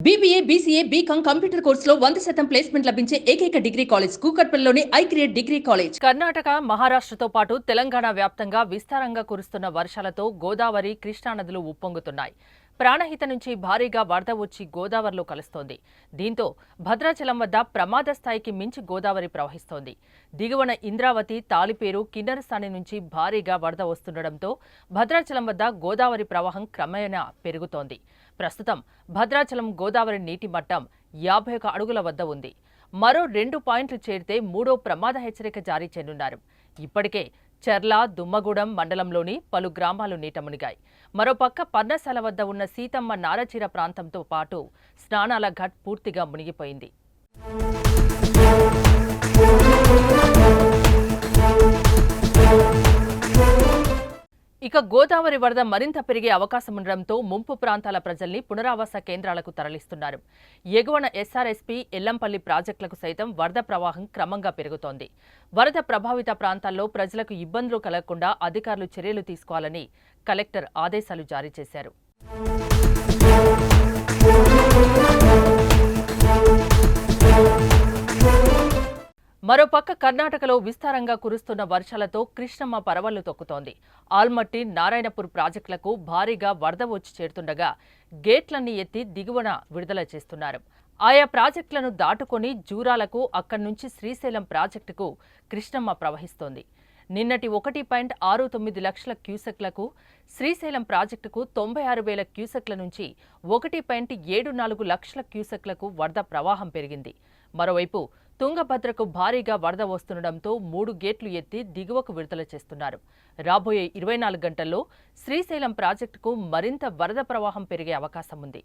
BBA, BCA, BCom computer కోర్సులో 100% placement లభించే ఏకైక డిగ్రీ కాలేజ్ కూకట్పల్లిలోని ఐక్రియేట్ డిగ్రీ కాలేజ్. కర్ణాటక, మహారాష్ట్రతో పాటు తెలంగాణ వ్యాప్తంగా విస్తారంగా కురుస్తున్న వర్షాలతో గోదావరి, కృష్ణా నదులు ఉప్పొంగుతున్నాయి. ప్రాణహిత నుంచి భారీగా వరద వచ్చి గోదావరిలో కలుస్తోంది. దీంతో భద్రాచలం వద్ద ప్రమాద స్థాయికి మించి గోదావరి ప్రవహిస్తోంది. దిగువన ఇంద్రావతి, తాలిపేరు, కిన్నెరసాని నుంచి భారీగా వరద వస్తుండటంతో భద్రాచలం వద్ద గోదావరి ప్రవాహం క్రమేణా పెరుగుతోంది. ప్రస్తుతం భద్రాచలం గోదావరి నీటి మట్టం 51 అడుగుల వద్ద ఉంది. మరో 2 పాయింట్లు చేరితే మూడో ప్రమాద హెచ్చరిక జారీ చేయనున్నారు. ఇప్పటికే చెర్ల, దుమ్మగూడెం మండలంలోని పలు గ్రామాలు నీట మునిగాయి. మరోపక్క పర్ణశాల వద్ద ఉన్న సీతమ్మ నారచీర ప్రాంతంతో పాటు స్నానాల ఘాట్ పూర్తిగా మునిగిపోయింది. ఇక గోదావరి వరద మరింత పెరిగే అవకాశం ఉండడంతో ముంపు ప్రాంతాల ప్రజల్ని పునరావాస కేంద్రాలకు తరలిస్తున్నారు. ఎగువన ఎస్ఆర్ఎస్పీ, ఎల్లంపల్లి ప్రాజెక్టులకు సైతం వరద ప్రవాహం క్రమంగా పెరుగుతోంది. వరద ప్రభావిత ప్రాంతాల్లో ప్రజలకు ఇబ్బందులు కలగకుండా అధికారులు చర్యలు తీసుకోవాలని కలెక్టర్ ఆదేశాలు జారీ చేశారు. మరోపక్క కర్ణాటకలో విస్తారంగా కురుస్తున్న వర్షాలతో కృష్ణమ్మ పరవళ్లు తొక్కుతోంది. ఆల్మట్టి, నారాయణపూర్ ప్రాజెక్టులకు భారీగా వరద వచ్చి చేరుతుండగా గేట్లన్నీ ఎత్తి దిగువన విడుదల చేస్తున్నారు. ఆయా ప్రాజెక్టులను దాటుకొని జూరాలకు, అక్కడి నుంచి శ్రీశైలం ప్రాజెక్టుకు కృష్ణమ్మ ప్రవహిస్తోంది. నిన్నటి 1.69 లక్షల క్యూసెక్లకు, శ్రీశైలం ప్రాజెక్టుకు 96,000 క్యూసెక్ల నుంచి 1.74 లక్షల క్యూసెక్లకు వరద ప్రవాహం పెరిగింది. మరోవైపు తుంగభద్రకు భారీగా వరద వస్తుండటంతో 3 గేట్లు ఎత్తి దిగువకు విడుదల చేస్తున్నారు. రాబోయే 24 గంటల్లో శ్రీశైలం ప్రాజెక్టుకు మరింత వరద ప్రవాహం పెరిగే అవకాశం ఉంది.